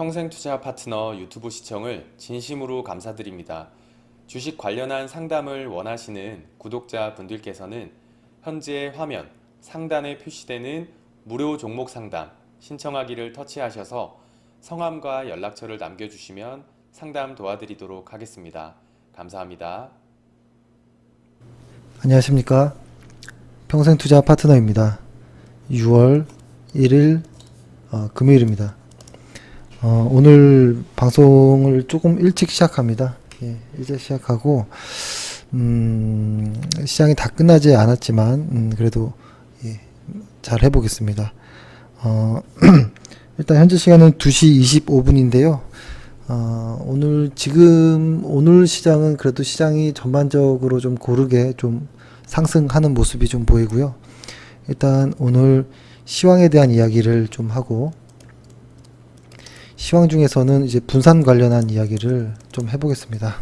평생투자 파트너 유튜브 시청을 진심으로 감사드립니다. 주식 관련한 상담을 원하시는 구독자 분들께서는 현재 화면 상단에 표시되는 무료 종목 상담 신청하기를 터치하셔서 성함과 연락처를 남겨주시면 상담 도와드리도록 하겠습니다. 감사합니다. 안녕하십니까. 평생투자 파트너입니다. 6월 1일 금요일입니다. 오늘 방송을 조금 일찍 시작합니다. 일찍 시작하고 시장이 다 끝나지 않았지만 그래도 잘 해보겠습니다. 일단 현재 시간은 2시 25분인데요. 오늘 시장은 그래도 시장이 전반적으로 좀 고르게 좀 상승하는 모습이 좀 보이고요. 일단 오늘 시황에 대한 이야기를 좀 하고, 시황 중에서는 이제 분산 관련한 이야기를 좀 해보겠습니다.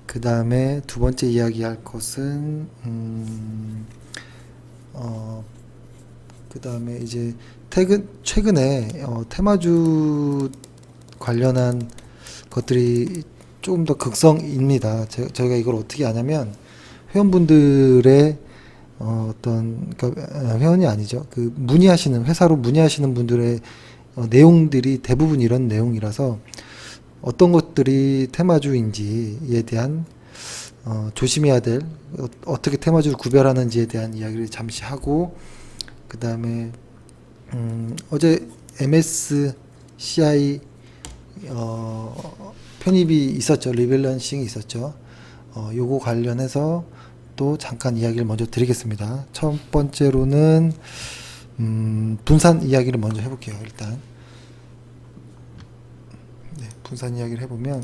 그 다음에 두 번째 이야기할 것은 그 다음에 이제 최근에 테마주 관련한 것들이 조금 더 극성입니다. 저희가 이걸 어떻게 아냐면 회원분들의 그러니까 회원이 아니죠. 회사로 문의하시는 분들의 내용들이 대부분 이런 내용이라서 어떤 것들이 테마주인지에 대한 조심해야 될, 어떻게 테마주를 구별하는지에 대한 이야기를 잠시 하고, 그 다음에 어제 MSCI 편입이 있었죠. 리밸런싱이 있었죠. 요거 관련해서 또 잠깐 이야기를 먼저 드리겠습니다. 첫 번째로는 분산 이야기를 먼저 해볼게요. 일단 분산 이야기를 해보면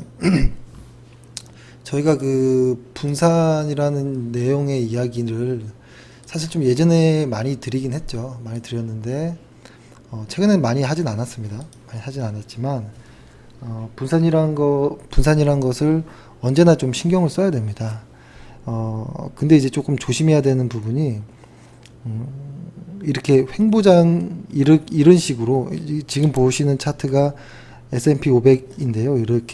저희가 그 분산이라는 내용의 이야기를 사실 좀 예전에 많이 드리긴 했죠. 많이 드렸는데 최근엔 많이 하진 않았습니다. 많이 하진 않았지만 분산이란 것을 언제나 좀 신경을 써야 됩니다. 근데 이제 조금 조심해야 되는 부분이 이렇게 횡보장 이런 식으로 지금 보시는 차트가 S&P 500인데요.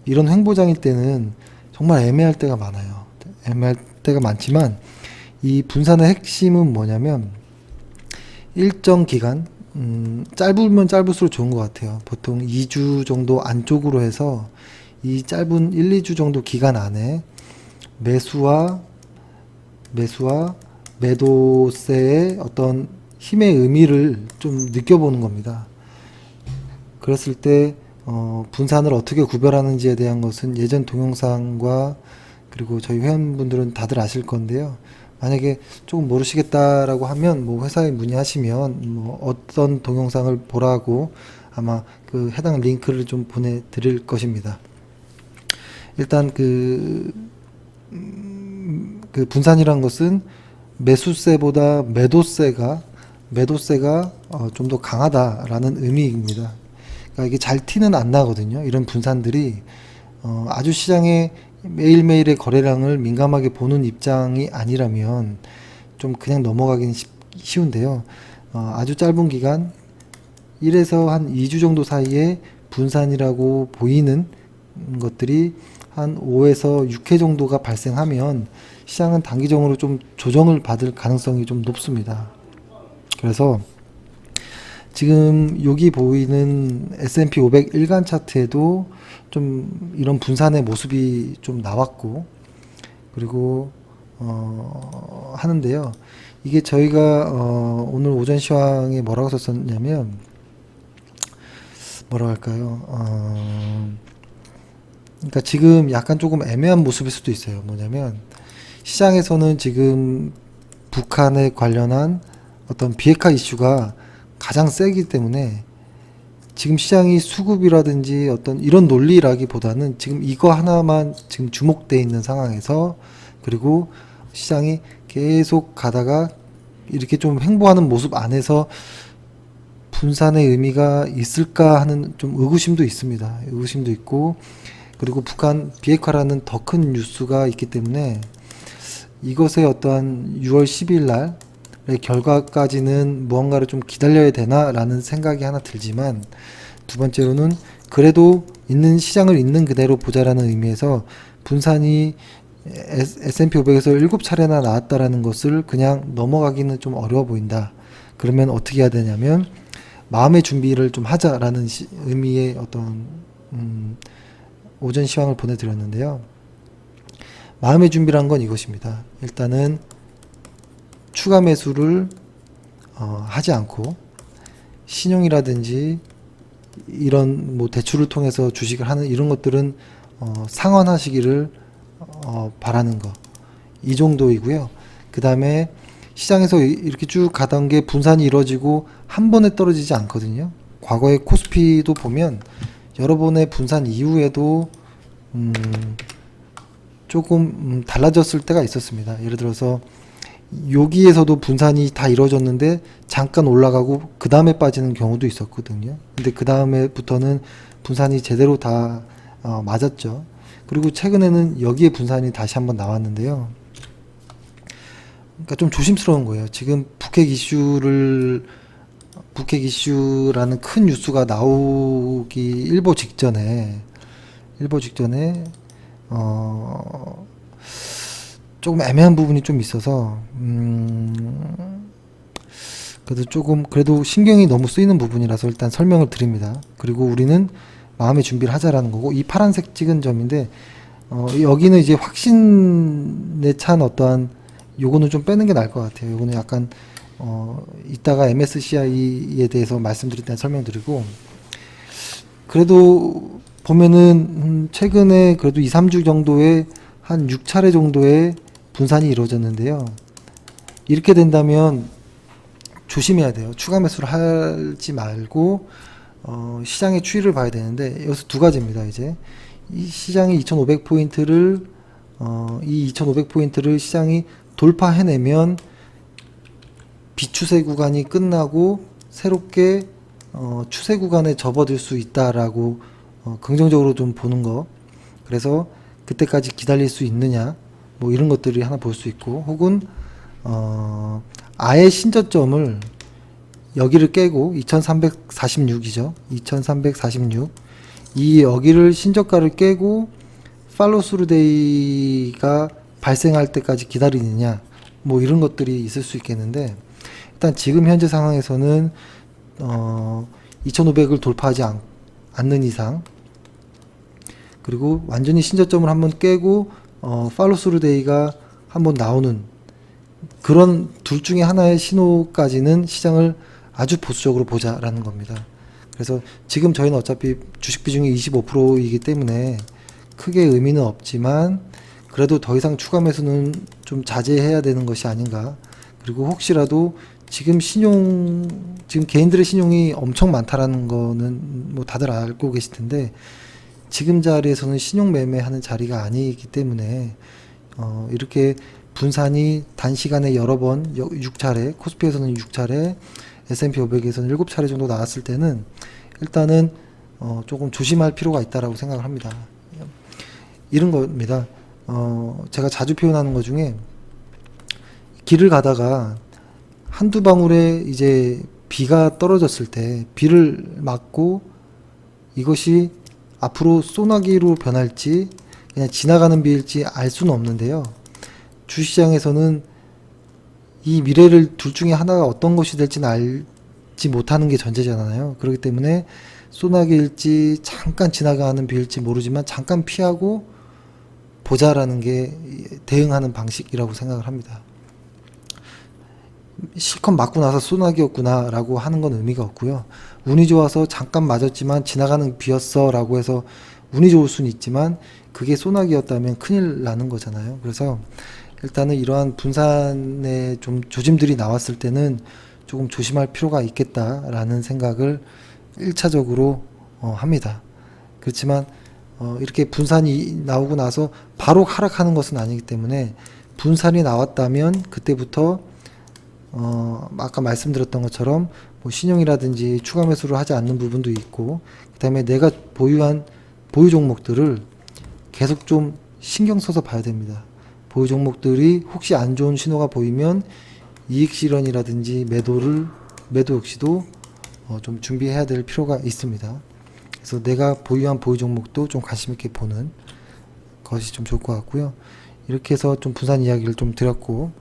이런 횡보장일 때는 정말 애매할 때가 많아요. 애매할 때가 많지만 이 분산의 핵심은 뭐냐면 일정 기간, 짧으면 짧을수록 좋은 것 같아요. 보통 2주 정도 안쪽으로 해서 이 짧은 1, 2주 정도 기간 안에 매수와 매도세의 어떤 힘의 의미를 좀 느껴보는 겁니다. 그랬을 때 분산을 어떻게 구별하는지에 대한 것은 예전 동영상과 그리고 저희 회원분들은 다들 아실 건데요. 만약에 조금 모르시겠다라고 하면 회사에 문의하시면 어떤 동영상을 보라고 아마 그 해당 링크를 좀 보내드릴 것입니다. 일단 그 분산이란 것은 매수세보다 매도세가 좀 더 강하다라는 의미입니다. 그러니까 이게 잘 티는 안 나거든요. 이런 분산들이 아주 시장의 매일매일의 거래량을 민감하게 보는 입장이 아니라면 좀 그냥 넘어가기는 쉬운데요. 아주 짧은 기간 1에서 한 2주 정도 사이에 분산이라고 보이는 것들이 한 5에서 6회 정도가 발생하면 시장은 단기적으로 좀 조정을 받을 가능성이 좀 높습니다. 그래서 지금 여기 보이는 S&P 500 일간 차트에도 좀 이런 분산의 모습이 좀 나왔고, 그리고 하는데요. 이게 저희가 오늘 오전 시황에 뭐라고 썼었냐면 뭐라고 할까요? 그러니까 지금 약간 조금 애매한 모습일 수도 있어요. 뭐냐면 시장에서는 지금 북한에 관련한 어떤 비핵화 이슈가 가장 세기 때문에 지금 시장이 수급이라든지 어떤 이런 논리라기보다는 지금 이거 하나만 지금 주목되어 있는 상황에서, 그리고 시장이 계속 가다가 이렇게 좀 횡보하는 모습 안에서 분산의 의미가 있을까 하는 좀 의구심도 있습니다. 의구심도 있고, 그리고 북한 비핵화라는 더 큰 뉴스가 있기 때문에 이것의 어떠한 6월 10일 날 결과까지는 무언가를 좀 기다려야 되나라는 생각이 하나 들지만, 두 번째로는 그래도 있는 시장을 있는 그대로 보자라는 의미에서 분산이 S&P 500에서 7차례나 나왔다라는 것을 그냥 넘어가기는 좀 어려워 보인다. 그러면 어떻게 해야 되냐면 마음의 준비를 좀 하자라는 의미의 어떤 오전 시황을 보내드렸는데요. 마음의 준비란 건 이것입니다. 일단은 추가 매수를 하지 않고 신용이라든지 이런 뭐 대출을 통해서 주식을 하는 이런 것들은 상환하시기를 바라는 거, 이 정도이고요. 그 다음에 시장에서 이렇게 쭉 가던 게 분산이 이루어지고 한 번에 떨어지지 않거든요. 과거의 코스피도 보면 여러 번의 분산 이후에도 조금 달라졌을 때가 있었습니다. 예를 들어서 여기에서도 분산이 다 이루어졌는데 잠깐 올라가고 그 다음에 빠지는 경우도 있었거든요. 근데 그 다음에부터는 분산이 제대로 다 맞았죠. 그리고 최근에는 여기에 분산이 다시 한번 나왔는데요. 그러니까 좀 조심스러운 거예요. 지금 북핵 이슈라는 큰 뉴스가 나오기 일보 직전에 조금 애매한 부분이 좀 있어서 그래도 신경이 너무 쓰이는 부분이라서 일단 설명을 드립니다. 그리고 우리는 마음의 준비를 하자라는 거고, 이 파란색 찍은 점인데 여기는 이제 확신에 찬 어떠한 요거는 좀 빼는 게 나을 것 같아요. 요거는 약간 이따가 MSCI에 대해서 말씀드릴 때 설명드리고, 그래도 보면은 최근에 그래도 2, 3주 정도의 한 6차례 정도의 분산이 이루어졌는데요. 이렇게 된다면 조심해야 돼요. 추가 매수를 하지 말고 시장의 추이를 봐야 되는데, 여기서 두 가지입니다. 이제 이 시장이 2500포인트를 이 2500포인트를 시장이 돌파해내면 비추세 구간이 끝나고 새롭게 추세 구간에 접어들 수 있다라고 긍정적으로 좀 보는 거. 그래서 그때까지 기다릴 수 있느냐, 뭐 이런 것들이 하나 볼 수 있고, 혹은 아예 신저점을 여기를 깨고 2346이죠. 2346. 이 여기를 신저가를 깨고 팔로우 스루 데이가 발생할 때까지 기다리느냐, 뭐 이런 것들이 있을 수 있겠는데, 일단 지금 현재 상황에서는 2500을 돌파하지 않는 이상, 그리고 완전히 신저점을 한번 깨고 팔로우 스루 데이가 한번 나오는 그런 둘 중에 하나의 신호까지는 시장을 아주 보수적으로 보자라는 겁니다. 그래서 지금 저희는 어차피 주식 비중이 25%이기 때문에 크게 의미는 없지만, 그래도 더 이상 추가 매수는 좀 자제해야 되는 것이 아닌가. 그리고 혹시라도 지금 개인들의 신용이 엄청 많다라는 거는 뭐 다들 알고 계실 텐데, 지금 자리에서는 신용 매매하는 자리가 아니기 때문에 이렇게 분산이 단시간에 여러 번 6차례, 코스피에서는 6차례, S&P 500에서는 7차례 정도 나왔을 때는 일단은 조금 조심할 필요가 있다라고 생각을 합니다. 이런 겁니다. 제가 자주 표현하는 것 중에, 길을 가다가 한두 방울의 이제 비가 떨어졌을 때 비를 맞고 이것이 앞으로 소나기로 변할지 그냥 지나가는 비일지 알 수는 없는데요. 주시장에서는 이 미래를 둘 중에 하나가 어떤 것이 될지는 알지 못하는 게 전제잖아요. 그렇기 때문에 소나기일지 잠깐 지나가는 비일지 모르지만 잠깐 피하고 보자라는 게 대응하는 방식이라고 생각을 합니다. 실컷 맞고 나서 소나기였구나 라고 하는 건 의미가 없고요. 운이 좋아서 잠깐 맞았지만 지나가는 비였어 라고 해서 운이 좋을 수는 있지만 그게 소나기였다면 큰일 나는 거잖아요. 그래서 일단은 이러한 분산의 좀 조짐들이 나왔을 때는 조금 조심할 필요가 있겠다라는 생각을 1차적으로 합니다. 그렇지만 이렇게 분산이 나오고 나서 바로 하락하는 것은 아니기 때문에, 분산이 나왔다면 그때부터 아까 말씀드렸던 것처럼 뭐 신용이라든지 추가 매수를 하지 않는 부분도 있고, 그 다음에 내가 보유한 보유 종목들을 계속 좀 신경 써서 봐야 됩니다. 보유 종목들이 혹시 안 좋은 신호가 보이면 이익 실현이라든지 매도 역시도 좀 준비해야 될 필요가 있습니다. 그래서 내가 보유한 보유 종목도 좀 관심 있게 보는 것이 좀 좋을 것 같고요. 이렇게 해서 좀 분산 이야기를 좀 드렸고,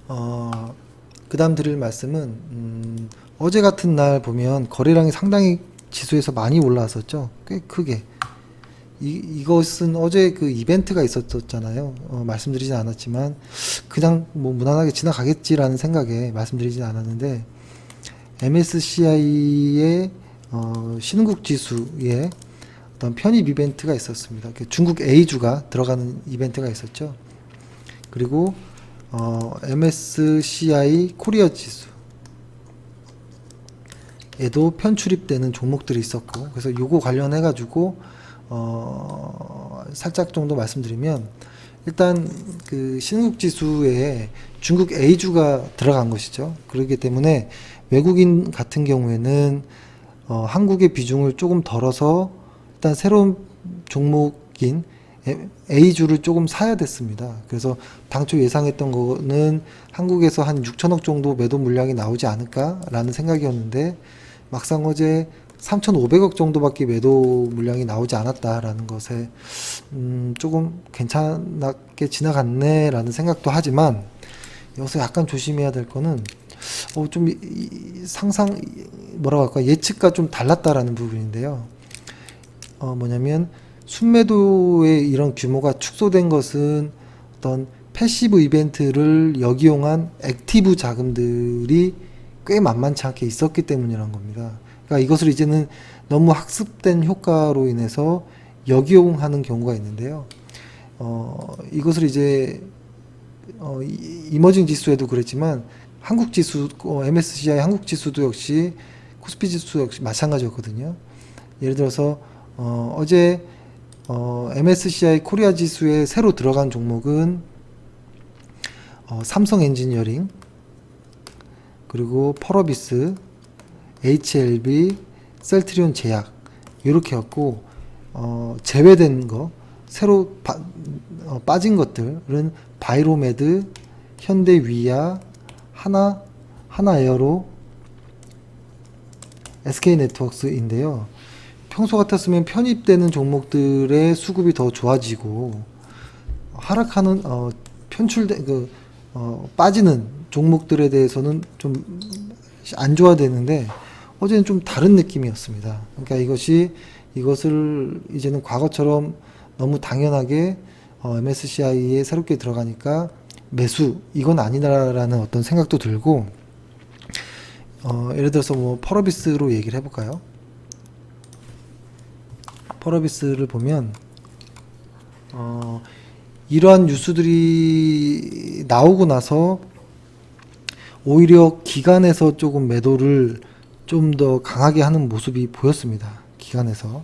그 다음 드릴 말씀은, 어제 같은 날 보면 거래량이 상당히 지수에서 많이 올라왔었죠. 꽤 크게. 이것은 어제 그 이벤트가 있었잖아요. 말씀드리진 않았지만, 그냥 뭐 무난하게 지나가겠지라는 생각에 말씀드리진 않았는데, MSCI의 신흥국 지수에 어떤 편입 이벤트가 있었습니다. 중국 A주가 들어가는 이벤트가 있었죠. 그리고 MSCI 코리아 지수에도 편출입되는 종목들이 있었고, 그래서 요거 관련해 가지고 살짝 정도 말씀드리면, 일단 그 신흥국 지수에 중국 A주가 들어간 것이죠. 그렇기 때문에 외국인 같은 경우에는 한국의 비중을 조금 덜어서 일단 새로운 종목인 A주를 조금 사야 됐습니다. 그래서 당초 예상했던 거는 한국에서 한 6천억 정도 매도 물량이 나오지 않을까라는 생각이었는데, 막상 어제 3,500억 정도밖에 매도 물량이 나오지 않았다라는 것에 조금 괜찮게 지나갔네라는 생각도 하지만, 여기서 약간 조심해야 될 거는 좀 뭐라고 할까, 예측과 좀 달랐다라는 부분인데요. 뭐냐면 순매도의 이런 규모가 축소된 것은 어떤 패시브 이벤트를 역이용한 액티브 자금들이 꽤 만만치 않게 있었기 때문이라는 겁니다. 그러니까 이것을 이제는 너무 학습된 효과로 인해서 역이용하는 경우가 있는데요. 이것을 이제 이머징 지수에도 그랬지만 한국 지수, MSCI 한국 지수도 역시 코스피 지수 역시 마찬가지였거든요. 예를 들어서 어제 MSCI 코리아 지수에 새로 들어간 종목은 삼성 엔지니어링, 그리고 펄어비스, HLB, 셀트리온 제약 이렇게였고, 제외된 거 새로 빠진 것들은 바이로메드, 현대위아, 하나에어로, SK네트워크스인데요. 평소 같았으면 편입되는 종목들의 수급이 더 좋아지고, 하락하는 빠지는 종목들에 대해서는 좀 안 좋아되는데, 어제는 좀 다른 느낌이었습니다. 그러니까 이것을 이제는 과거처럼 너무 당연하게 MSCI에 새롭게 들어가니까 매수 이건 아니다라는 어떤 생각도 들고, 예를 들어서 뭐 펄어비스로 얘기를 해볼까요? 펄어비스를 보면 이러한 뉴스들이 나오고 나서 오히려 기관에서 조금 매도를 좀 더 강하게 하는 모습이 보였습니다. 기관에서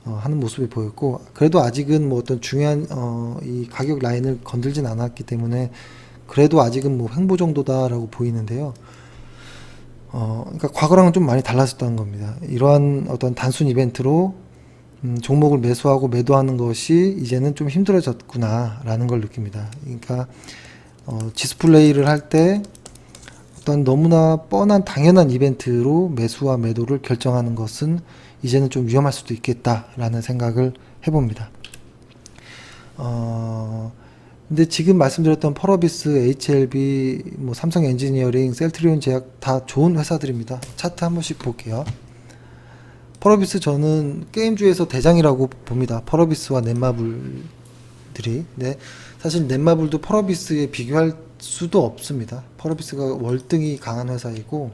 하는 모습이 보였고, 그래도 아직은 뭐 어떤 중요한 이 가격 라인을 건들진 않았기 때문에 그래도 아직은 뭐 횡보 정도다라고 보이는데요. 그러니까 과거랑은 좀 많이 달라졌다는 겁니다. 이러한 어떤 단순 이벤트로 종목을 매수하고 매도하는 것이 이제는 좀 힘들어졌구나라는 걸 느낍니다. 그러니까 지수 플레이를 할 때 어떤 너무나 뻔한 당연한 이벤트로 매수와 매도를 결정하는 것은 이제는 좀 위험할 수도 있겠다라는 생각을 해봅니다. 근데 지금 말씀드렸던 펄어비스, HLB, 뭐 삼성 엔지니어링, 셀트리온 제약 다 좋은 회사들입니다. 차트 한 번씩 볼게요. 펄어비스 저는 게임주에서 대장이라고 봅니다. 펄어비스와 넷마블들이. 네, 사실 넷마블도 펄어비스에 비교할 수도 없습니다. 펄어비스가 월등히 강한 회사이고,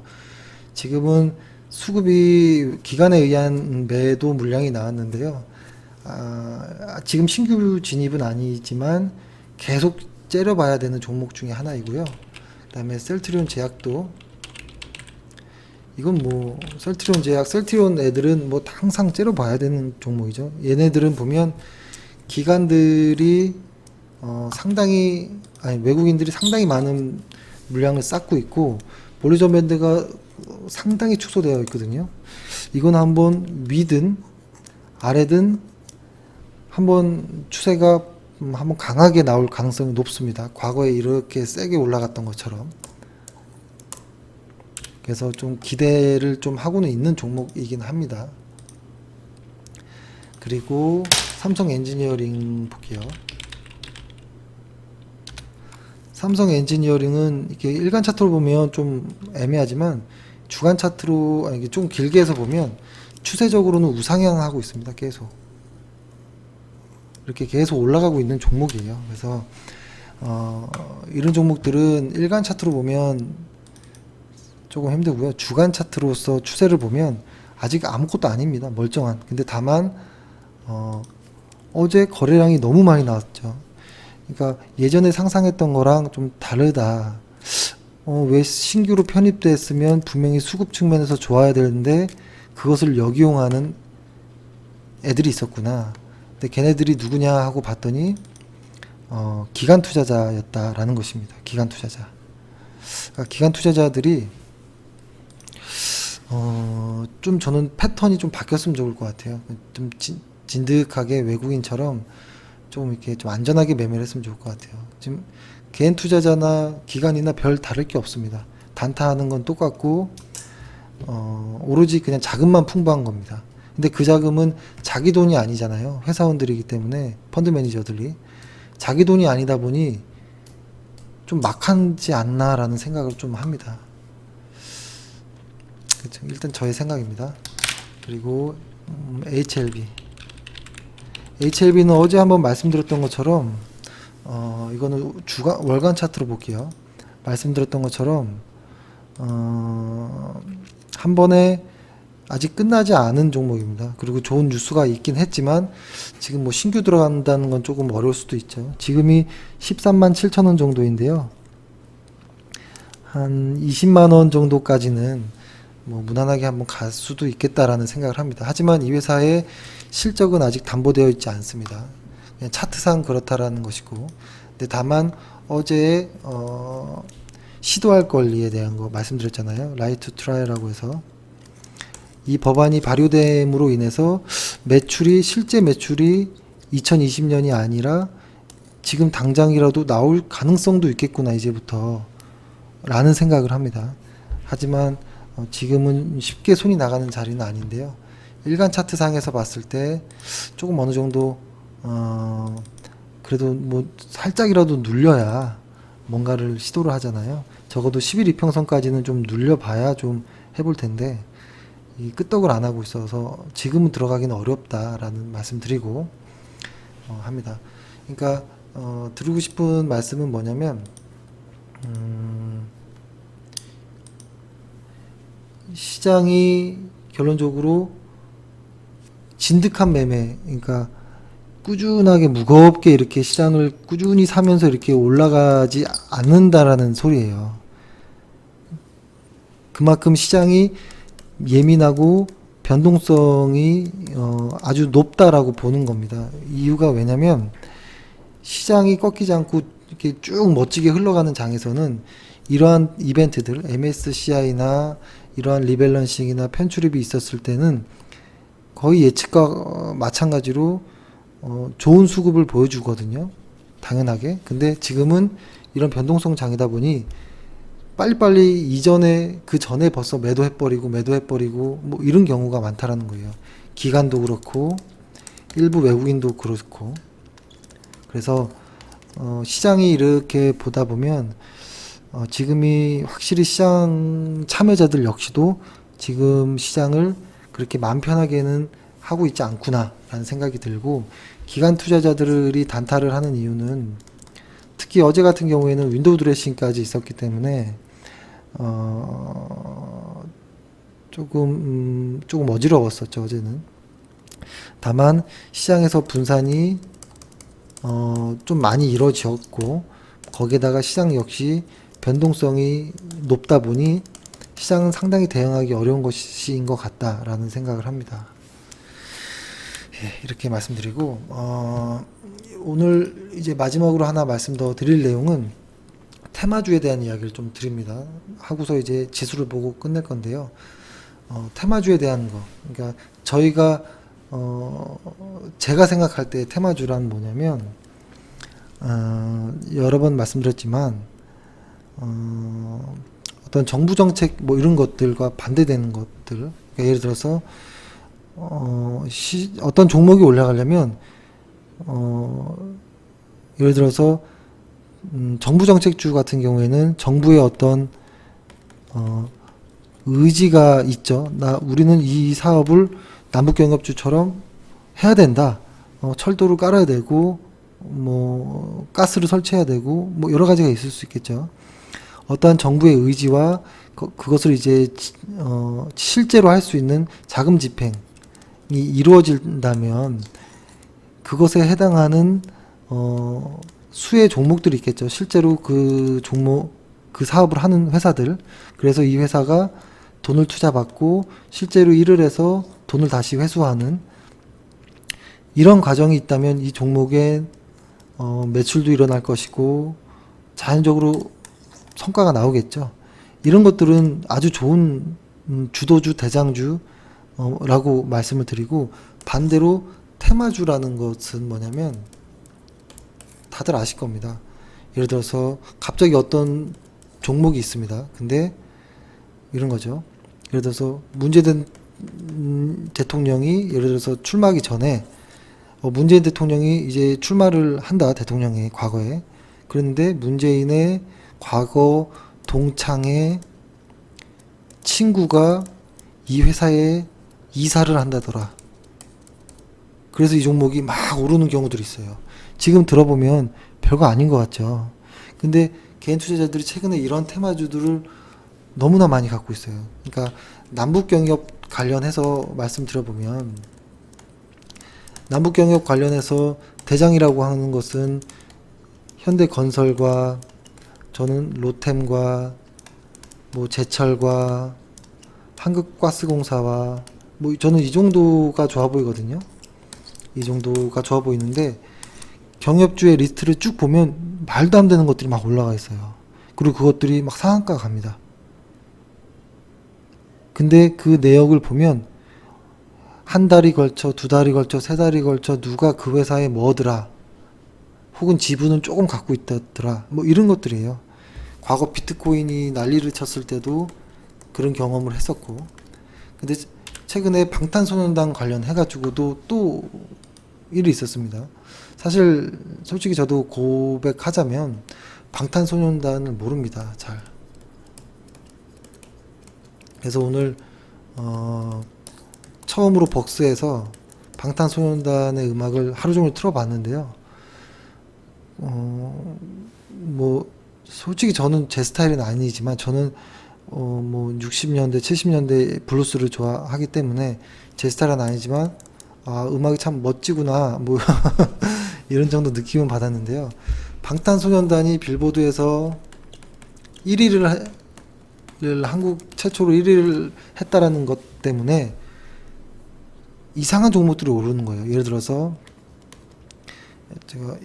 지금은 수급이 기관에 의한 매도 물량이 나왔는데요. 지금 신규 진입은 아니지만 계속 째려봐야 되는 종목 중에 하나이고요. 그 다음에 셀트리온 제약도, 이건 뭐 셀트리온 제약, 셀트리온 애들은 뭐 항상 째려봐야 되는 종목이죠. 얘네들은 보면 기관들이 외국인들이 상당히 많은 물량을 쌓고 있고, 볼리저 밴드가 상당히 축소되어 있거든요. 이건 한번 위든 아래든 한번 추세가 한번 강하게 나올 가능성이 높습니다. 과거에 이렇게 세게 올라갔던 것처럼. 그래서 좀 기대를 좀 하고는 있는 종목이긴 합니다. 그리고 삼성 엔지니어링 볼게요. 삼성 엔지니어링은 이렇게 일간 차트로 보면 좀 애매하지만 주간 차트로 아니 좀 길게 해서 보면 추세적으로는 우상향하고 있습니다. 계속 이렇게 계속 올라가고 있는 종목이에요. 그래서 이런 종목들은 일간 차트로 보면 조금 힘들고요. 주간 차트로서 추세를 보면 아직 아무것도 아닙니다. 멀쩡한. 근데 다만 어제 거래량이 너무 많이 나왔죠. 그러니까 예전에 상상했던 거랑 좀 다르다. 왜 신규로 편입됐으면 분명히 수급 측면에서 좋아야 되는데 그것을 역이용하는 애들이 있었구나. 근데 걔네들이 누구냐 하고 봤더니 기관 투자자였다라는 것입니다. 기관 투자자. 그러니까 기관 투자자들이 좀 저는 패턴이 좀 바뀌었으면 좋을 것 같아요. 좀 진득하게 외국인처럼 좀 이렇게 좀 안전하게 매매를 했으면 좋을 것 같아요. 지금 개인 투자자나 기관이나 별 다를 게 없습니다. 단타하는 건 똑같고 오로지 그냥 자금만 풍부한 겁니다. 근데 그 자금은 자기 돈이 아니잖아요. 회사원들이기 때문에 펀드 매니저들이 자기 돈이 아니다 보니 좀 막하지 않나라는 생각을 좀 합니다. 그렇죠. 일단 저의 생각입니다. 그리고 HLB는 어제 한번 말씀드렸던 것처럼 이거는 월간 차트로 볼게요. 말씀드렸던 것처럼 한 번에 아직 끝나지 않은 종목입니다. 그리고 좋은 뉴스가 있긴 했지만 지금 뭐 신규 들어간다는 건 조금 어려울 수도 있죠. 지금이 13만 7천 원 정도인데요. 한 20만 원 정도까지는 뭐 무난하게 한번 갈 수도 있겠다라는 생각을 합니다. 하지만 이 회사의 실적은 아직 담보되어 있지 않습니다. 그냥 차트상 그렇다라는 것이고, 근데 다만 어제 시도할 권리에 대한 거 말씀드렸잖아요. 라이트 트라이라고 해서 이 법안이 발효됨으로 인해서 실제 매출이 2020년이 아니라 지금 당장이라도 나올 가능성도 있겠구나 이제부터 라는 생각을 합니다. 하지만 지금은 쉽게 손이 나가는 자리는 아닌데요. 일간 차트상에서 봤을 때 조금 어느 정도 그래도 뭐 살짝이라도 눌려야 뭔가를 시도를 하잖아요. 적어도 11 이평선까지는 좀 눌려봐야 좀 해볼 텐데 이 끄떡을 안 하고 있어서 지금은 들어가기는 어렵다라는 말씀드리고 합니다. 그러니까 드리고 싶은 말씀은 뭐냐면 시장이 결론적으로 진득한 매매, 그러니까 꾸준하게 무겁게 이렇게 시장을 꾸준히 사면서 이렇게 올라가지 않는다라는 소리예요. 그만큼 시장이 예민하고 변동성이 아주 높다라고 보는 겁니다. 이유가 왜냐면 시장이 꺾이지 않고 이렇게 쭉 멋지게 흘러가는 장에서는 이러한 이벤트들, MSCI나 이러한 리밸런싱이나 편출입이 있었을 때는 거의 예측과 마찬가지로 좋은 수급을 보여주거든요. 당연하게. 근데 지금은 이런 변동성 장이다 보니 빨리빨리 그 전에 벌써 매도해버리고 뭐 이런 경우가 많다라는 거예요. 기관도 그렇고 일부 외국인도 그렇고. 그래서 시장이 이렇게 보다 보면 지금이 확실히 시장 참여자들 역시도 지금 시장을 그렇게 마음 편하게는 하고 있지 않구나 라는 생각이 들고, 기관 투자자들이 단타를 하는 이유는 특히 어제 같은 경우에는 윈도우 드레싱까지 있었기 때문에 조금 어지러웠었죠 어제는. 다만 시장에서 분산이 좀 많이 이루어졌고, 거기에다가 시장 역시 변동성이 높다 보니 시장은 상당히 대응하기 어려운 것인 것 같다라는 생각을 합니다. 예, 이렇게 말씀드리고 오늘 이제 마지막으로 하나 말씀 더 드릴 내용은 테마주에 대한 이야기를 좀 드립니다. 하고서 이제 지수를 보고 끝낼 건데요. 테마주에 대한 거, 그러니까 제가 생각할 때 테마주란 뭐냐면 여러 번 말씀드렸지만 어떤 정부 정책 뭐 이런 것들과 반대되는 것들, 그러니까 예를 들어서 어떤 종목이 올라가려면 예를 들어서 정부 정책주 같은 경우에는 정부의 어떤 의지가 있죠. 우리는 이 사업을 남북경협주처럼 해야 된다. 철도를 깔아야 되고, 뭐 가스를 설치해야 되고, 뭐 여러 가지가 있을 수 있겠죠. 어떠한 정부의 의지와 그것을 이제 실제로 할 수 있는 자금 집행이 이루어진다면 그것에 해당하는 수의 종목들이 있겠죠. 실제로 그 종목, 그 사업을 하는 회사들. 그래서 이 회사가 돈을 투자받고 실제로 일을 해서 돈을 다시 회수하는 이런 과정이 있다면 이 종목의 매출도 일어날 것이고 자연적으로 성과가 나오겠죠. 이런 것들은 아주 좋은 주도주, 대장주 라고 말씀을 드리고, 반대로 테마주라는 것은 뭐냐면 다들 아실 겁니다. 예를 들어서 갑자기 어떤 종목이 있습니다. 근데 이런 거죠. 예를 들어서 문재인 대통령이 예를 들어서 출마하기 전에 문재인 대통령이 이제 출마를 한다, 대통령이 과거에. 그런데 문재인의 과거 동창의 친구가 이 회사에 이사를 한다더라. 그래서 이 종목이 막 오르는 경우들이 있어요. 지금 들어보면 별거 아닌 것 같죠. 근데 개인 투자자들이 최근에 이런 테마주들을 너무나 많이 갖고 있어요. 그러니까 남북경협 관련해서 말씀드려보면, 남북경협 관련해서 대장이라고 하는 것은 현대건설과, 저는 로템과 뭐 제철과 한국가스공사와 뭐 저는 이 정도가 좋아 보이거든요. 이 정도가 좋아 보이는데 경협주의 리스트를 쭉 보면 말도 안 되는 것들이 막 올라가 있어요. 그리고 그것들이 막 상한가 갑니다. 근데 그 내역을 보면 한 달이 걸쳐, 두 달이 걸쳐, 세 달이 걸쳐 누가 그 회사에 뭐더라, 혹은 지분은 조금 갖고 있다더라, 뭐 이런 것들이에요. 과거 비트코인이 난리를 쳤을 때도 그런 경험을 했었고, 근데 최근에 방탄소년단 관련해가지고도 또 일이 있었습니다. 사실 솔직히 저도 고백하자면 방탄소년단을 모릅니다, 잘. 그래서 오늘 처음으로 벅스에서 방탄소년단의 음악을 하루 종일 틀어봤는데요. 뭐 솔직히 저는 제 스타일은 아니지만 저는 뭐 60년대, 70년대 블루스를 좋아하기 때문에 제 스타일은 아니지만 음악이 참 멋지구나, 뭐 이런 정도 느낌은 받았는데요. 방탄소년단이 빌보드에서 1위를 한국 최초로 1위를 했다라는 것 때문에 이상한 종목들이 오르는 거예요. 예를 들어서 제가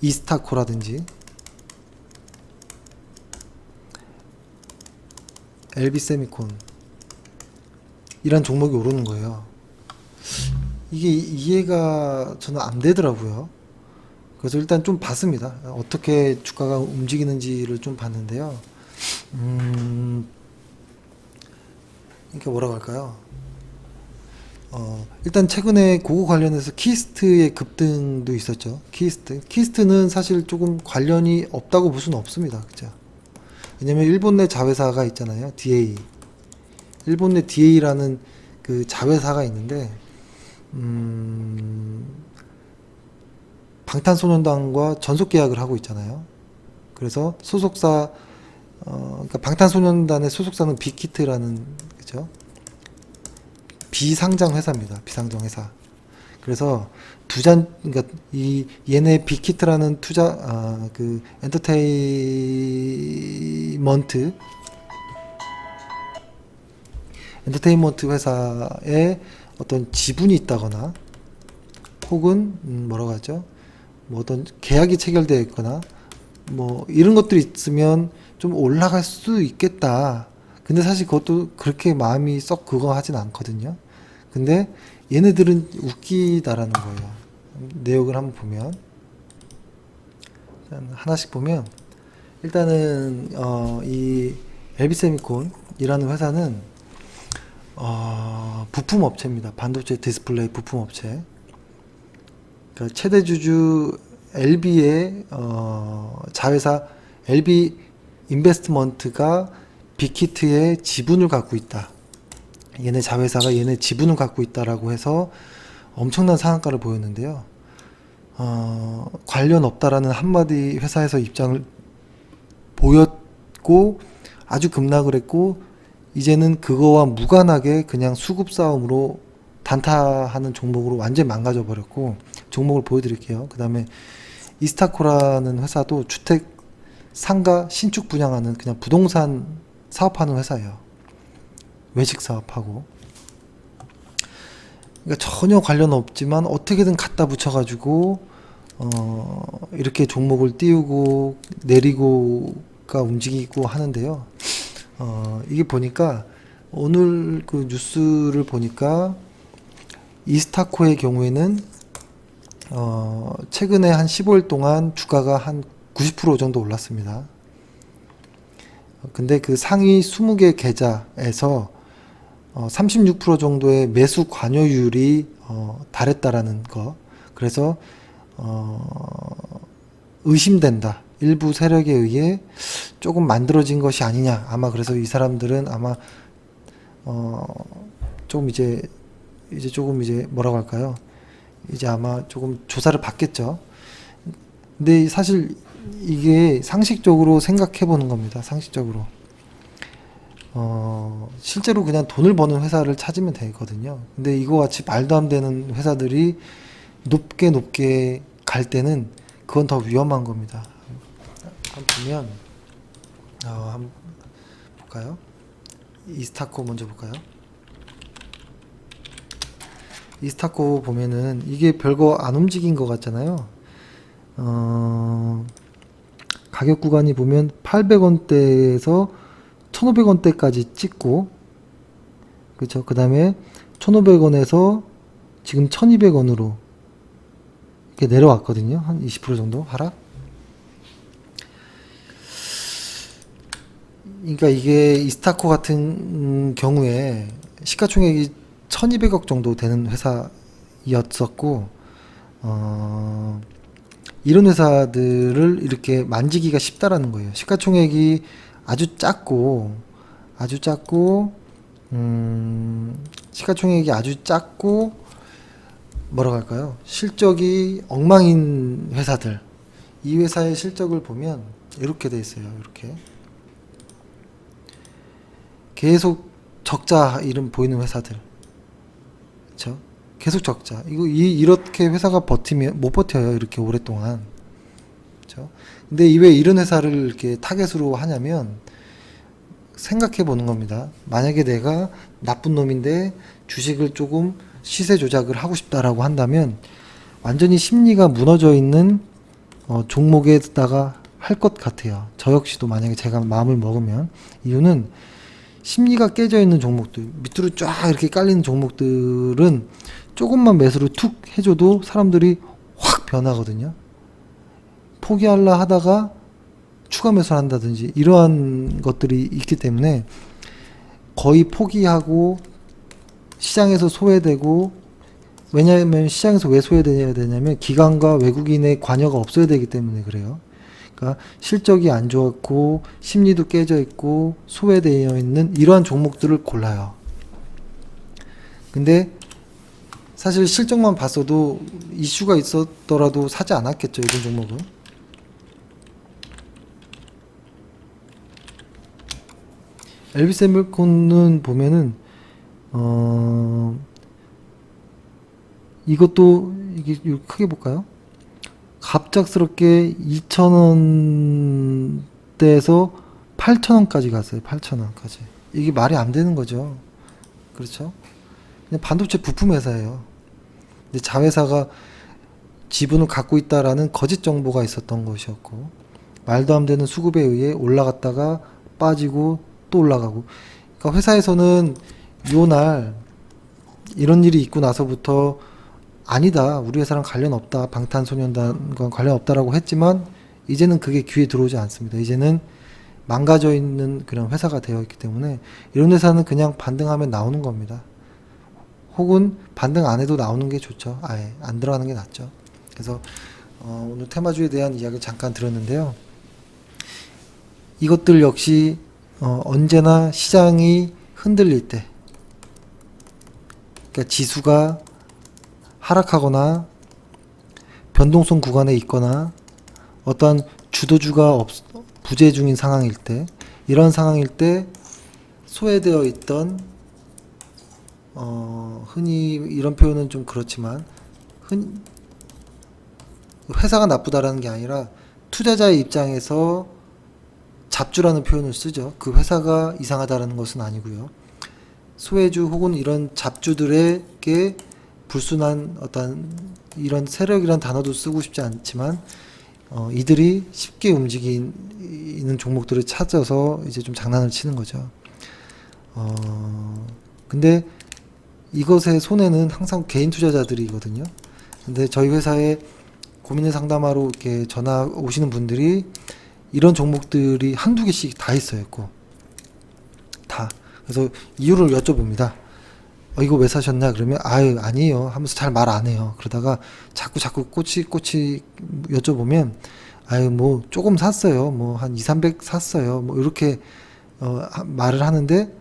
이스타코라든지 LB세미콘 이런 종목이 오르는 거예요. 이게 이해가 저는 안 되더라고요. 그래서 일단 좀 봤습니다. 어떻게 주가가 움직이는지를 좀 봤는데요. 그러니까 뭐라고 할까요? 일단 최근에 그거 관련해서 키스트의 급등도 있었죠. 키스트는 사실 조금 관련이 없다고 볼 수는 없습니다. 그죠? 왜냐면 일본 내 자회사가 있잖아요. DA. 일본 내 DA라는 그 자회사가 있는데, 방탄소년단과 전속 계약을 하고 있잖아요. 그래서 소속사, 그러니까 방탄소년단의 소속사는 빅히트라는, 그죠? 비상장 회사입니다. 비상장 회사. 그래서 그러니까 얘네 빅히트라는 그 엔터테인먼트 회사에 어떤 지분이 있다거나, 혹은 뭐라고 하죠? 뭐 어떤 계약이 체결되어 있거나, 뭐 이런 것들이 있으면 좀 올라갈 수 있겠다. 근데 사실 그것도 그렇게 마음이 썩 그거 하진 않거든요. 근데 얘네들은 웃기다라는 거예요. 내역을 한번 보면 일단 하나씩 보면 일단은 이 LB세미콘이라는 회사는 부품 업체입니다. 반도체 디스플레이 부품 업체. 그러니까 최대 주주 LB의 자회사 LB 인베스트먼트가 빅히트의 지분을 갖고 있다. 얘네 자회사가 얘네 지분을 갖고 있다라고 해서 엄청난 상한가를 보였는데요. 관련 없다라는 한마디 회사에서 입장을 보였고 아주 급락을 했고 이제는 그거와 무관하게 그냥 수급 싸움으로 단타하는 종목으로 완전히 망가져 버렸고 종목을 보여드릴게요. 그 다음에 이스타코라는 회사도 주택 상가 신축 분양하는 그냥 부동산 사업하는 회사예요. 외식 사업하고. 그러니까 전혀 관련 없지만 어떻게든 갖다 붙여가지고 이렇게 종목을 띄우고 내리고가 움직이고 하는데요. 이게 보니까 오늘 그 뉴스를 보니까 이스타코의 경우에는 최근에 한 15일 동안 주가가 한 90% 정도 올랐습니다. 근데 그 상위 20개 계좌에서 36% 정도의 매수 관여율이 달했다라는 거. 그래서 의심된다. 일부 세력에 의해 조금 만들어진 것이 아니냐. 아마 그래서 이 사람들은 아마 조금 이제 조금 이제 뭐라고 할까요? 이제 아마 조금 조사를 받겠죠. 근데 사실 이게 상식적으로 생각해 보는 겁니다. 상식적으로. 실제로 그냥 돈을 버는 회사를 찾으면 되거든요. 근데 이거 같이 말도 안 되는 회사들이 높게 갈 때는 그건 더 위험한 겁니다. 한번 보면, 한번 볼까요? 이스타코 먼저 볼까요? 이스타코 보면은 이게 별거 안 움직인 것 같잖아요. 가격 구간이 보면 800원대에서 1500원대까지 찍고, 그쵸. 그 다음에 1500원에서 지금 1200원으로 이렇게 내려왔거든요. 한 20% 정도 하락. 그러니까 이게 이스타코 같은 경우에 시가총액이 1200억 정도 되는 회사였었고, 이런 회사들을 이렇게 만지기가 쉽다라는 거예요. 시가총액이 아주 작고, 시가총액이 아주 작고, 뭐라고 할까요? 실적이 엉망인 회사들. 이 회사의 실적을 보면 이렇게 돼 있어요. 이렇게. 계속 적자 이름 보이는 회사들. 그쵸? 계속 적자. 이렇게 회사가 버티면, 못 버텨요. 이렇게 오랫동안. 그쵸? 근데 왜 이런 회사를 이렇게 타겟으로 하냐면, 생각해 보는 겁니다. 만약에 내가 나쁜 놈인데 주식을 조금 시세 조작을 하고 싶다라고 한다면, 완전히 심리가 무너져 있는 종목에다가 할 것 같아요. 저 역시도 만약에 제가 마음을 먹으면. 이유는 심리가 깨져 있는 종목들, 밑으로 쫙 이렇게 깔리는 종목들은 조금만 매수를 툭 해줘도 사람들이 확 변하거든요. 포기할라 하다가 추가 매수를 한다든지 이러한 것들이 있기 때문에 거의 포기하고 시장에서 소외되고, 왜냐하면 시장에서 왜 소외되냐면 기관과 외국인의 관여가 없어야 되기 때문에 그래요. 그러니까 실적이 안 좋았고 심리도 깨져 있고 소외되어 있는 이러한 종목들을 골라요. 근데 사실 실적만 봤어도 이슈가 있었더라도 사지 않았겠죠, 이런 종목은. 엘비세미콘은 보면은 이것도 이게 크게 볼까요? 갑작스럽게 2,000원대에서 8,000원까지 갔어요. 8,000원까지. 이게 말이 안 되는 거죠. 그렇죠? 그냥 반도체 부품 회사예요. 근데 자회사가 지분을 갖고 있다라는 거짓 정보가 있었던 것이었고, 말도 안 되는 수급에 의해 올라갔다가 빠지고 또 올라가고. 그러니까 회사에서는 요날 이런 일이 있고 나서부터 아니다, 우리 회사랑 관련 없다, 방탄소년단과 관련 없다라고 했지만 이제는 그게 귀에 들어오지 않습니다. 이제는 망가져 있는 그런 회사가 되어 있기 때문에 이런 회사는 그냥 반등하면 나오는 겁니다. 혹은 반등 안 해도 나오는 게 좋죠. 아예 안 들어가는 게 낫죠. 그래서 오늘 테마주에 대한 이야기를 잠깐 들었는데요. 이것들 역시 언제나 시장이 흔들릴 때, 그러니까 지수가 하락하거나 변동성 구간에 있거나 어떠한 주도주가 부재 중인 상황일 때, 이런 상황일 때 소외되어 있던 흔히 이런 표현은 좀 그렇지만 회사가 나쁘다라는 게 아니라 투자자의 입장에서 잡주라는 표현을 쓰죠. 그 회사가 이상하다라는 것은 아니고요. 소외주 혹은 이런 잡주들에게 불순한 어떤 이런 세력이란 단어도 쓰고 싶지 않지만 이들이 쉽게 움직이는 종목들을 찾아서 이제 좀 장난을 치는 거죠. 근데 이것의 손해는 항상 개인 투자자들이거든요. 근데 저희 회사에 고민을 상담하러 이렇게 전화 오시는 분들이 이런 종목들이 한두 개씩 다 있어요. 다. 그래서 이유를 여쭤봅니다. 이거 왜 사셨나? 그러면 아유 아니에요 하면서 잘 말 안 해요. 그러다가 자꾸 꼬치 여쭤보면 아유 뭐 조금 샀어요. 뭐 한 200-300 샀어요. 뭐 이렇게 말을 하는데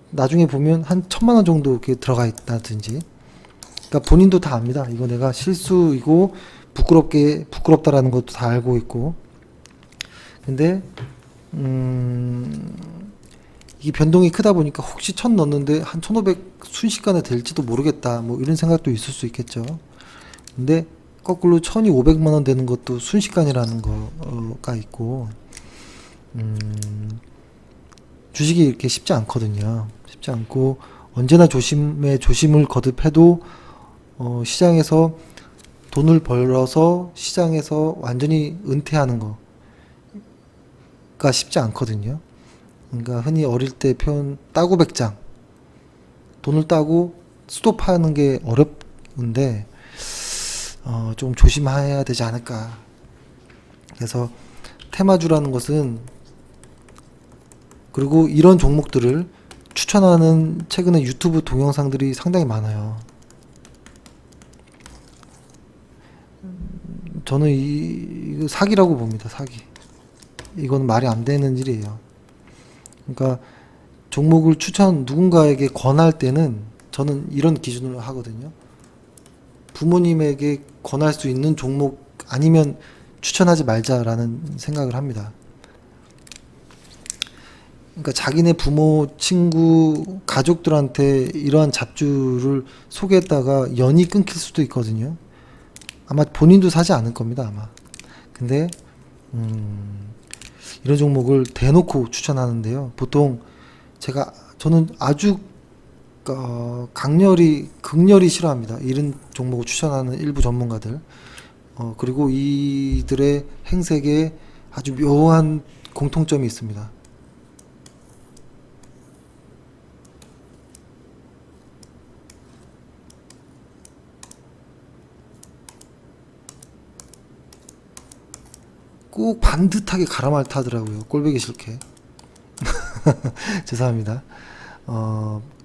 나중에 보면 한 1,000만 원 정도 이렇게 들어가 있다든지. 그러니까 본인도 다 압니다. 이거 내가 실수이고 부끄럽다라는 것도 다 알고 있고. 근데 이 변동이 크다 보니까 혹시 1,000 넣었는데 한 1,500 순식간에 될지도 모르겠다. 뭐 이런 생각도 있을 수 있겠죠. 근데 거꾸로 1,000이 500만 원 되는 것도 순식간이라는 거가 있고, 주식이 이렇게 쉽지 않거든요. 쉽지 않고 언제나 조심을 거듭해도 시장에서 돈을 벌어서 시장에서 완전히 은퇴하는 거가 쉽지 않거든요. 그러니까 흔히 어릴 때 표현 따고 백장, 돈을 따고 스톱하는 게 어렵은데 좀 조심해야 되지 않을까. 그래서 테마주라는 것은, 그리고 이런 종목들을 추천하는 최근에 유튜브 동영상들이 상당히 많아요. 저는 이거 사기라고 봅니다. 사기. 이건 말이 안 되는 일이에요. 그러니까 종목을 누군가에게 권할 때는 저는 이런 기준으로 하거든요. 부모님에게 권할 수 있는 종목 아니면 추천하지 말자라는 생각을 합니다. 그러니까 자기네 부모, 친구, 가족들한테 이러한 잡주를 소개했다가 연이 끊길 수도 있거든요. 아마 본인도 사지 않을 겁니다, 아마. 근데 이런 종목을 대놓고 추천하는데요. 보통 저는 아주 극렬히 싫어합니다. 이런 종목을 추천하는 일부 전문가들. 그리고 이들의 행색에 아주 묘한 공통점이 있습니다. 꼭 반듯하게 가라말 타더라고요. 꼴보기 싫게. 죄송합니다.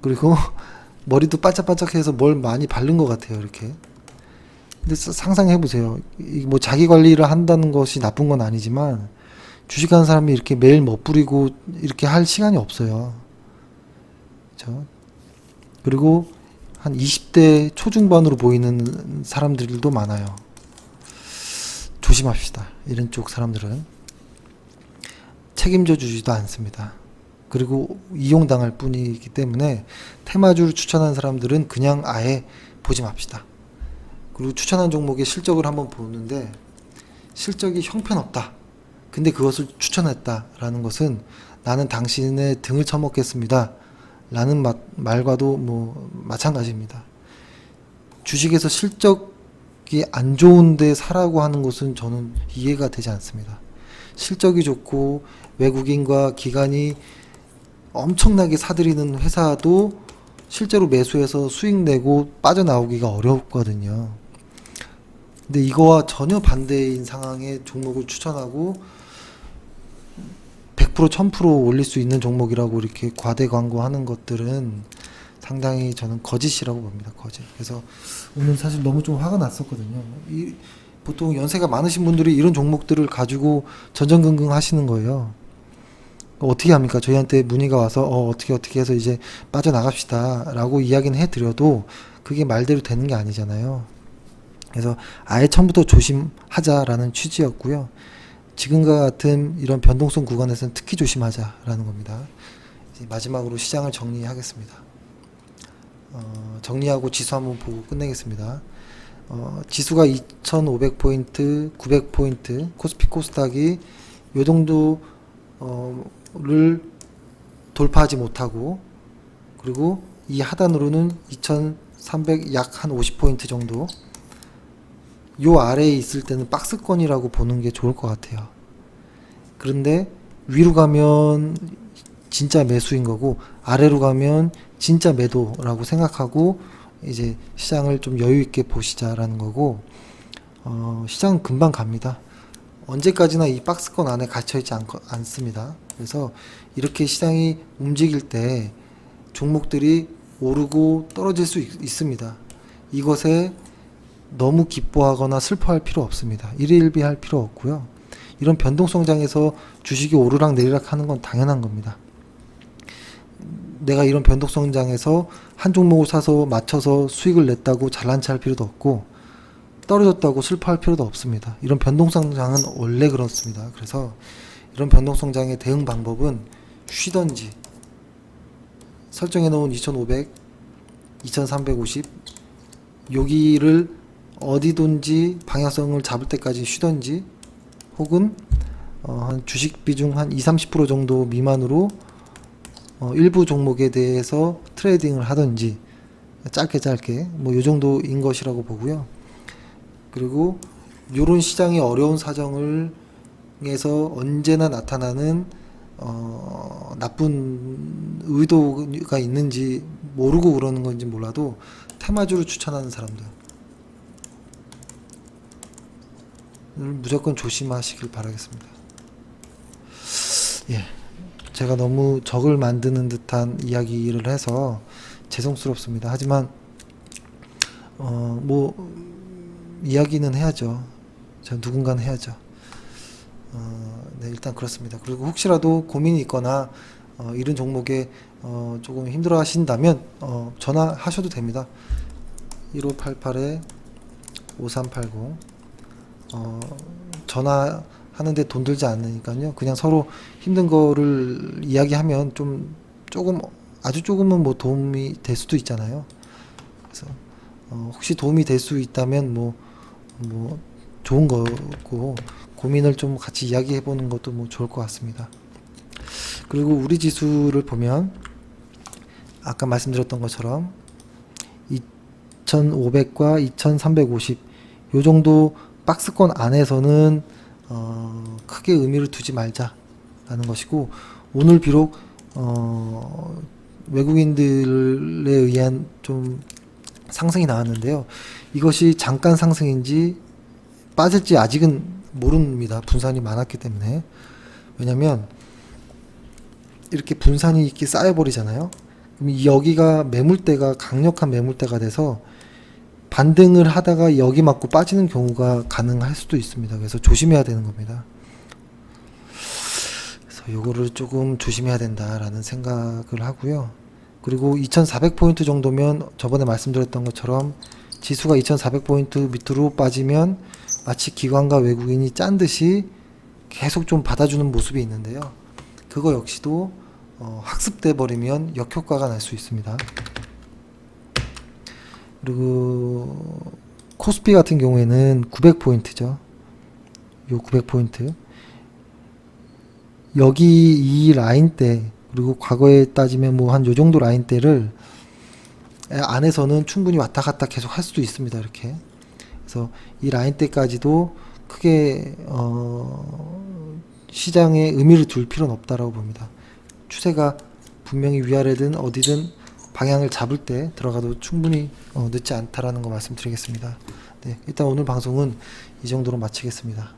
그리고 머리도 반짝반짝해서 뭘 많이 바른 것 같아요. 이렇게. 근데 상상해 보세요. 뭐 자기 관리를 한다는 것이 나쁜 건 아니지만 주식하는 사람이 이렇게 매일 멋부리고 이렇게 할 시간이 없어요. 그렇죠? 그리고 한 20대 초중반으로 보이는 사람들도 많아요. 조심합시다. 이런 쪽 사람들은 책임져 주지도 않습니다. 그리고 이용당할 뿐이기 때문에 테마주를 추천한 사람들은 그냥 아예 보지 맙시다. 그리고 추천한 종목의 실적을 한번 보는데 실적이 형편없다. 근데 그것을 추천했다라는 것은 나는 당신의 등을 쳐먹겠습니다. 라는 말과도 뭐 마찬가지입니다. 주식에서 실적이 안 좋은데 사라고 하는 것은 저는 이해가 되지 않습니다. 실적이 좋고 외국인과 기관이 엄청나게 사들이는 회사도 실제로 매수해서 수익 내고 빠져나오기가 어렵거든요. 근데 이거와 전혀 반대인 상황에 종목을 추천하고 100% 1000% 올릴 수 있는 종목이라고 이렇게 과대 광고하는 것들은 상당히 저는 거짓이라고 봅니다. 거짓. 그래서 오늘 사실 너무 좀 화가 났었거든요. 보통 연세가 많으신 분들이 이런 종목들을 가지고 전전긍긍 하시는 거예요. 어떻게 합니까? 저희한테 문의가 와서 어떻게 해서 이제 빠져나갑시다 라고 이야기는 해드려도 그게 말대로 되는 게 아니잖아요. 그래서 아예 처음부터 조심하자라는 취지였고요. 지금과 같은 이런 변동성 구간에서는 특히 조심하자라는 겁니다. 이제 마지막으로 시장을 정리하겠습니다. 정리하고 지수 한번 보고 끝내겠습니다. 지수가 2500포인트, 900포인트, 코스피 코스닥이 요 정도를 돌파하지 못하고, 그리고 이 하단으로는 2300 약 한 50포인트 정도, 요 아래에 있을 때는 박스권이라고 보는 게 좋을 것 같아요. 그런데 위로 가면 진짜 매수인 거고, 아래로 가면 진짜 매도라고 생각하고 이제 시장을 좀 여유 있게 보시자라는 거고, 시장은 금방 갑니다. 언제까지나 이 박스권 안에 갇혀있지 않습니다. 그래서 이렇게 시장이 움직일 때 종목들이 오르고 떨어질 수 있습니다. 이것에 너무 기뻐하거나 슬퍼할 필요 없습니다. 일희일비할 필요 없고요. 이런 변동성장에서 주식이 오르락 내리락 하는 건 당연한 겁니다. 내가 이런 변동성장에서 한 종목을 사서 맞춰서 수익을 냈다고 잘난 체할 필요도 없고, 떨어졌다고 슬퍼할 필요도 없습니다. 이런 변동성장은 원래 그렇습니다. 그래서 이런 변동성장의 대응 방법은 쉬던지, 설정해 놓은 2500, 2350 여기를 어디든지 방향성을 잡을 때까지 쉬던지, 혹은 한 주식 비중 한 20-30% 정도 미만으로 일부 종목에 대해서 트레이딩을 하든지, 짧게 뭐 요 정도인 것이라고 보고요. 그리고 요런 시장의 어려운 사정을 에서 언제나 나타나는 나쁜 의도가 있는지 모르고 그러는 건지 몰라도 테마주를 추천하는 사람들 무조건 조심하시길 바라겠습니다. 예, 제가 너무 적을 만드는 듯한 이야기를 해서 죄송스럽습니다. 하지만 뭐 이야기는 해야죠. 저 누군가는 해야죠. 네, 일단 그렇습니다. 그리고 혹시라도 고민이 있거나 이런 종목에 조금 힘들어 하신다면 전화하셔도 됩니다. 1588-5380 전화하는데 돈 들지 않으니까요. 그냥 서로 힘든 거를 이야기하면 아주 조금은 뭐 도움이 될 수도 있잖아요. 그래서 혹시 도움이 될 수 있다면 뭐 좋은 거고, 고민을 좀 같이 이야기해 보는 것도 뭐 좋을 것 같습니다. 그리고 우리 지수를 보면 아까 말씀드렸던 것처럼 2500과 2350 요 정도 박스권 안에서는 크게 의미를 두지 말자라는 것이고, 오늘 비록 외국인들에 의한 좀 상승이 나왔는데요. 이것이 잠깐 상승인지 빠질지 아직은 모릅니다. 분산이 많았기 때문에. 왜냐면 이렇게 분산이 이렇게 쌓여버리잖아요. 그럼 여기가 매물대가 강력한 매물대가 돼서 반등을 하다가 여기 맞고 빠지는 경우가 가능할 수도 있습니다. 그래서 조심해야 되는 겁니다. 그래서 요거를 조금 조심해야 된다라는 생각을 하고요. 그리고 2400포인트 정도면 저번에 말씀드렸던 것처럼 지수가 2400포인트 밑으로 빠지면 마치 기관과 외국인이 짠 듯이 계속 좀 받아주는 모습이 있는데요. 그거 역시도 학습돼 버리면 역효과가 날 수 있습니다. 그리고 코스피 같은 경우에는 900포인트죠. 요 900포인트. 여기 이 라인대, 그리고 과거에 따지면 뭐 한 요 정도 라인대를 안에서는 충분히 왔다 갔다 계속 할 수도 있습니다. 이렇게. 그래서 이 라인대까지도 크게 시장에 의미를 둘 필요는 없다라고 봅니다. 추세가 분명히 위아래든 어디든 방향을 잡을 때 들어가도 충분히 늦지 않다라는 거 말씀드리겠습니다. 네, 일단 오늘 방송은 이 정도로 마치겠습니다.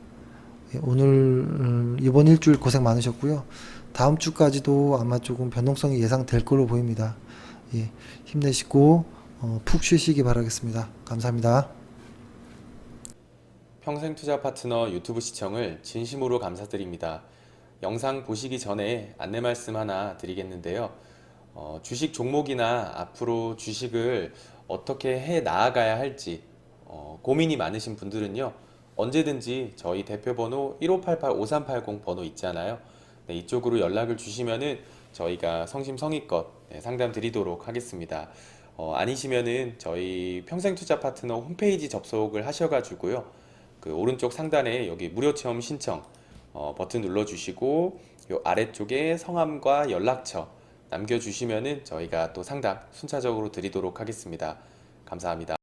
예, 오늘 이번 일주일 고생 많으셨고요. 다음 주까지도 아마 조금 변동성이 예상될 걸로 보입니다. 예, 힘내시고 푹 쉬시기 바라겠습니다. 감사합니다. 평생투자 파트너 유튜브 시청을 진심으로 감사드립니다. 영상 보시기 전에 안내 말씀 하나 드리겠는데요. 주식 종목이나 앞으로 주식을 어떻게 해 나아가야 할지 고민이 많으신 분들은요. 언제든지 저희 대표번호 1588-5380 번호 있잖아요. 네, 이쪽으로 연락을 주시면은 저희가 성심성의껏 상담 드리도록 하겠습니다. 아니시면은 저희 평생투자 파트너 홈페이지 접속을 하셔가지고요. 그 오른쪽 상단에 여기 무료 체험 신청 버튼 눌러주시고 요 아래쪽에 성함과 연락처 남겨주시면은 저희가 또 상담 순차적으로 드리도록 하겠습니다. 감사합니다.